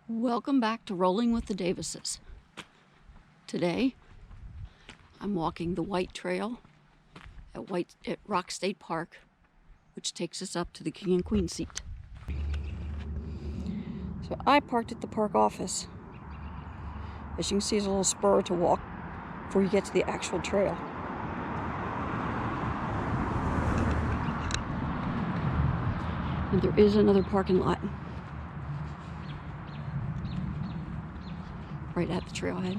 Welcome back to Rolling with the Davises. Today, I'm walking the White Trail at Rock State Park, which takes us up to the King and Queen seat. So I parked at the park office. As you can see, there's a little spur to walk before you get to the actual trail. And there is another parking lot right at the trailhead.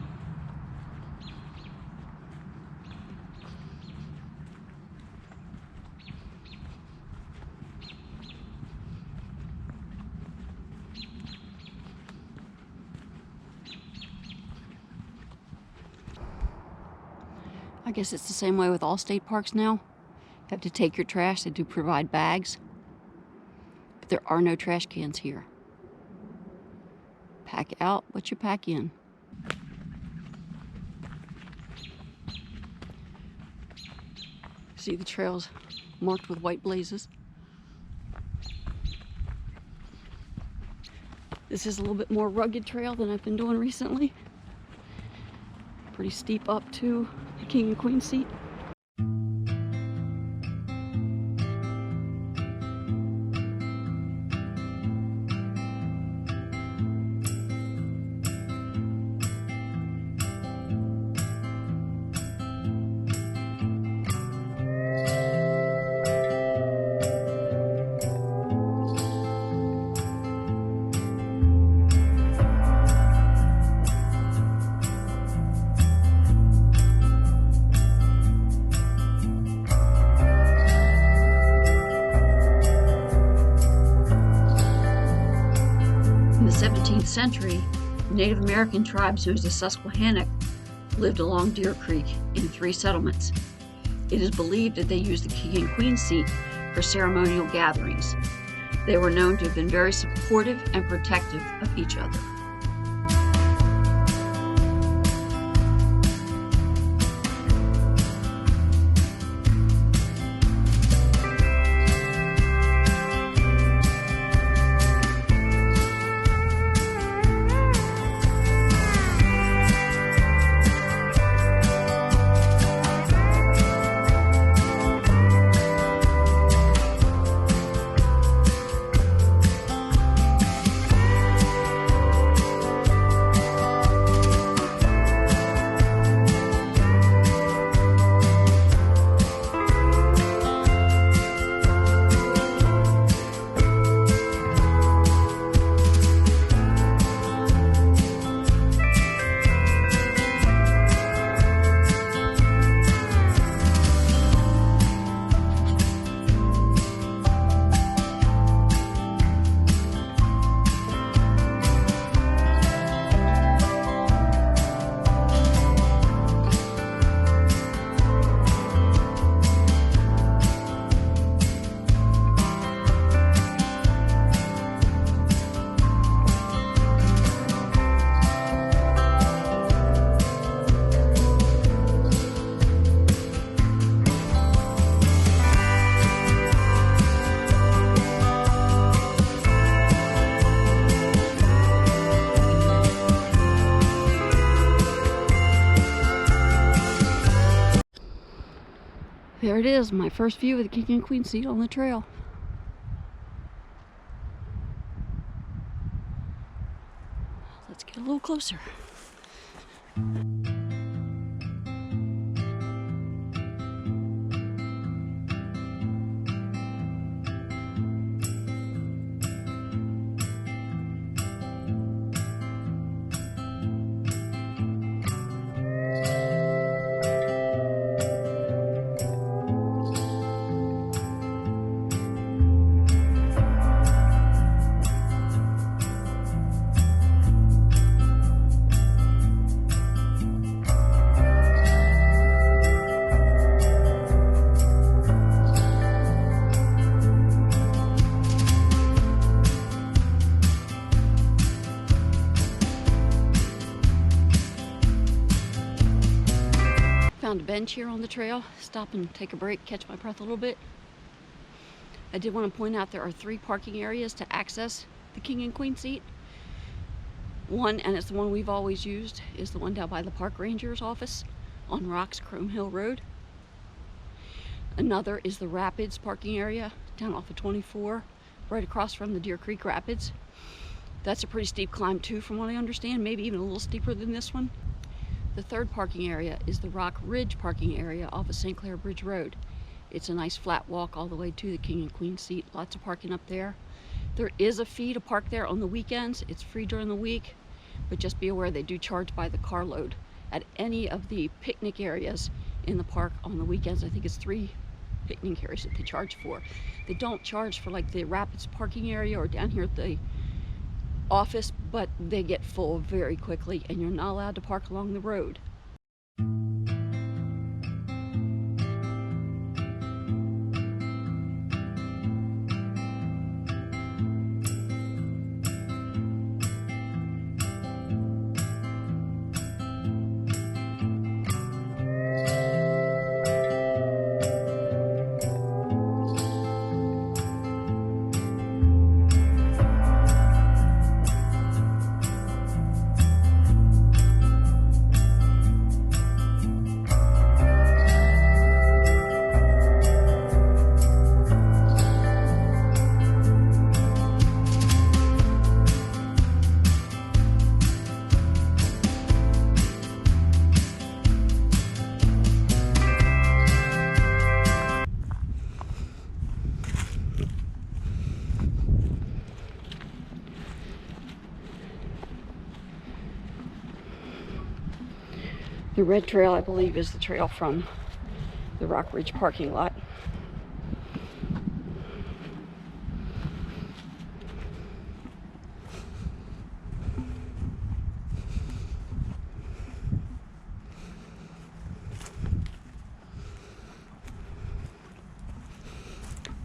I guess it's the same way with all state parks now. You have to take your trash. They do provide bags, but there are no trash cans here. Pack out what you pack in. See the trails marked with white blazes. This is a little bit more rugged trail than I've been doing recently. Pretty steep up to the King and Queen seat. In the 17th century, Native American tribes known as the Susquehannock lived along Deer Creek in 3 settlements. It is believed that they used the King and Queen seat for ceremonial gatherings. They were known to have been very supportive and protective of each other. There it is, my first view of the King and Queen seat on the trail. Let's get a little closer. Found a bench here on the trail. Stop and take a break, catch my breath a little bit. I did want to point out there are 3 parking areas to access the King and Queen seat. One, and it's the one we've always used, is the one down by the park ranger's office on Rocks Chrome Hill Road. Another is the Rapids parking area down off of 24, right across from the Deer Creek Rapids. That's a pretty steep climb too, from what I understand, maybe even a little steeper than this one. The third parking area is the Rock Ridge parking area off of St. Clair Bridge Road. It's a nice flat walk all the way to the King and Queen seat. Lots of parking up there. There is a fee to park there on the weekends. It's free during the week, but just be aware they do charge by the carload at any of the picnic areas in the park on the weekends. I think it's 3 picnic areas that they charge for. They don't charge for like the Rapids parking area or down here at the office, but they get full very quickly and you're not allowed to park along the road. The red trail, I believe, is the trail from the Rock Ridge parking lot.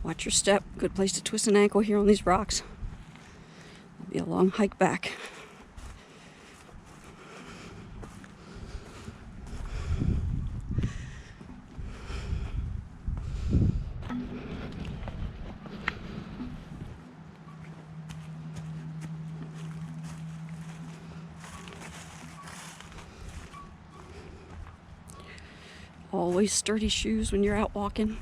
Watch your step. Good place to twist an ankle here on these rocks. It'll be a long hike back. Always sturdy shoes when you're out walking.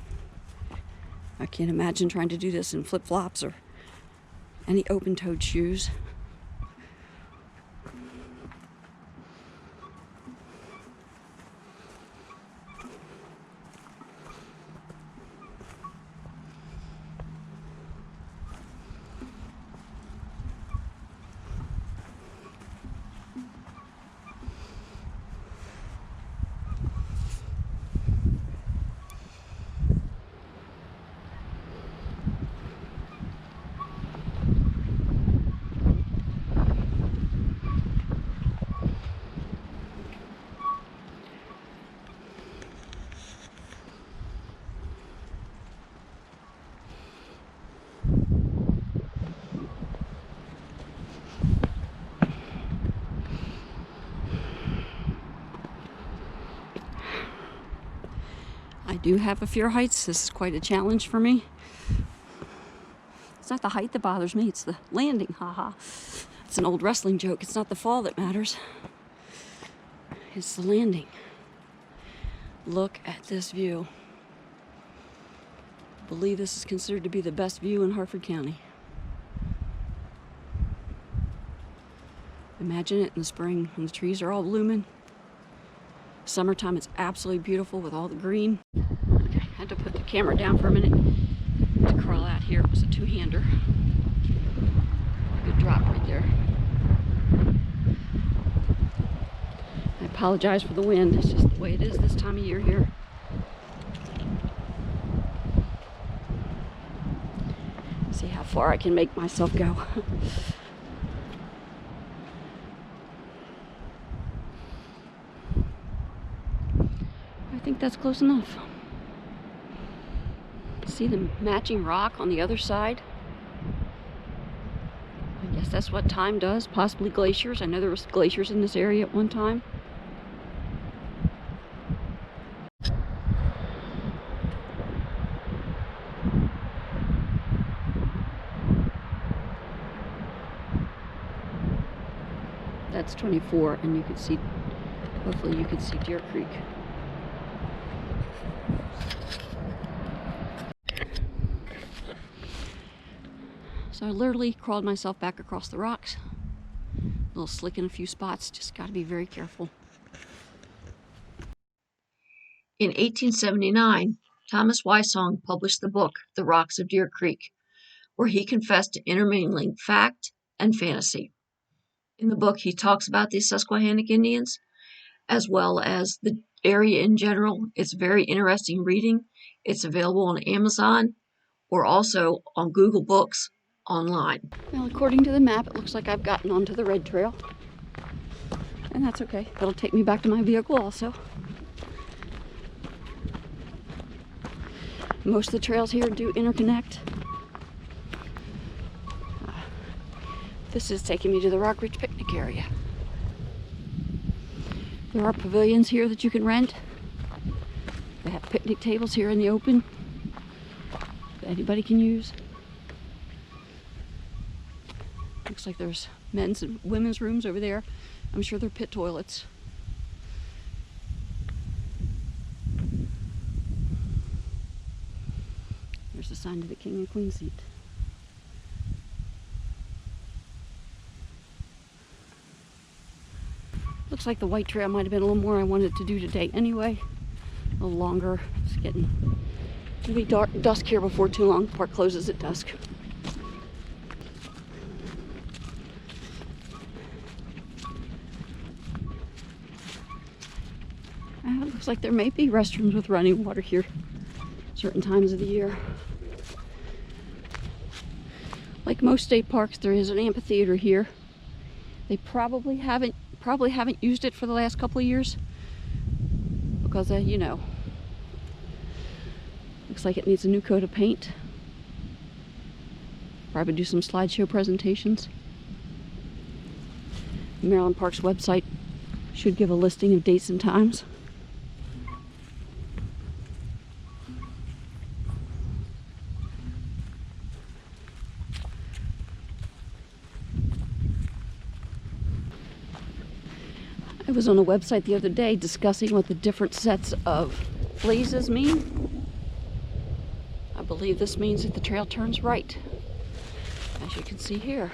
I can't imagine trying to do this in flip-flops or any open-toed shoes. I do have a fear of heights. This is quite a challenge for me. It's not the height that bothers me, it's the landing, haha. It's an old wrestling joke. It's not the fall that matters. It's the landing. Look at this view. I believe this is considered to be the best view in Harford County. Imagine it in the spring when the trees are all blooming. Summertime, it's absolutely beautiful with all the green. Okay, I had to put the camera down for a minute to crawl out here. It was a two-hander. Good drop right there. I apologize for the wind. It's just the way it is this time of year here. See how far I can make myself go. I think that's close enough. See the matching rock on the other side? I guess that's what time does, possibly glaciers. I know there was glaciers in this area at one time. That's 24, and you can see, hopefully you can see Deer Creek. So I literally crawled myself back across the rocks. A little slick in a few spots, just got to be very careful. In 1879, Thomas Wysong published the book, The Rocks of Deer Creek, where he confessed to intermingling fact and fantasy. In the book, he talks about the Susquehannock Indians, as well as the area in general. It's very interesting reading. It's available on Amazon or also on Google Books online. Well, according to the map, it looks like I've gotten onto the red trail. And that's okay. It'll take me back to my vehicle also. Most of the trails here do interconnect. This is taking me to the Rock Ridge picnic area. There are pavilions here that you can rent. They have picnic tables here in the open that anybody can use. Looks like there's men's and women's rooms over there. I'm sure they're pit toilets. There's a sign to the King and Queen seat. Looks like the white trail might have been a little more I wanted to do today anyway. A little longer. It's getting to be dusk here before too long. The park closes at dusk. It looks like there may be restrooms with running water here certain times of the year. Like most state parks, there is an amphitheater here. They probably haven't used it for the last couple of years because you know, looks like it needs a new coat of paint. Probably do some slideshow presentations. The Maryland Parks website should give a listing of dates and times. I was on a website the other day discussing what the different sets of blazes mean. I believe this means that the trail turns right, as you can see here.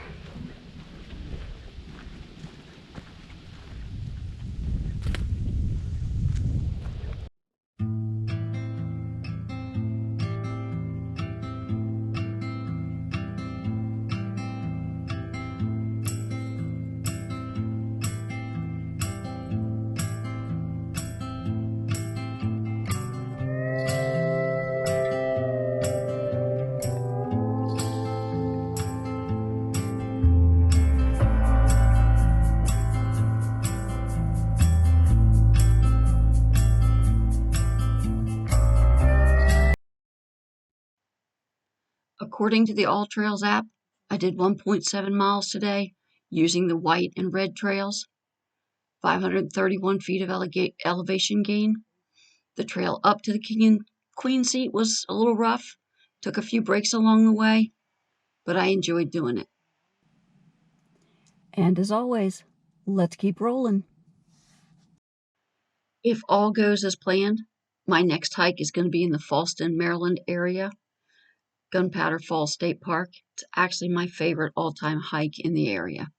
According to the All Trails app, I did 1.7 miles today using the white and red trails, 531 feet of elevation gain. The trail up to the King and Queen seat was a little rough, took a few breaks along the way, but I enjoyed doing it. And as always, let's keep rolling. If all goes as planned, my next hike is going to be in the Fallston, Maryland area. Gunpowder Falls State Park. It's actually my favorite all-time hike in the area.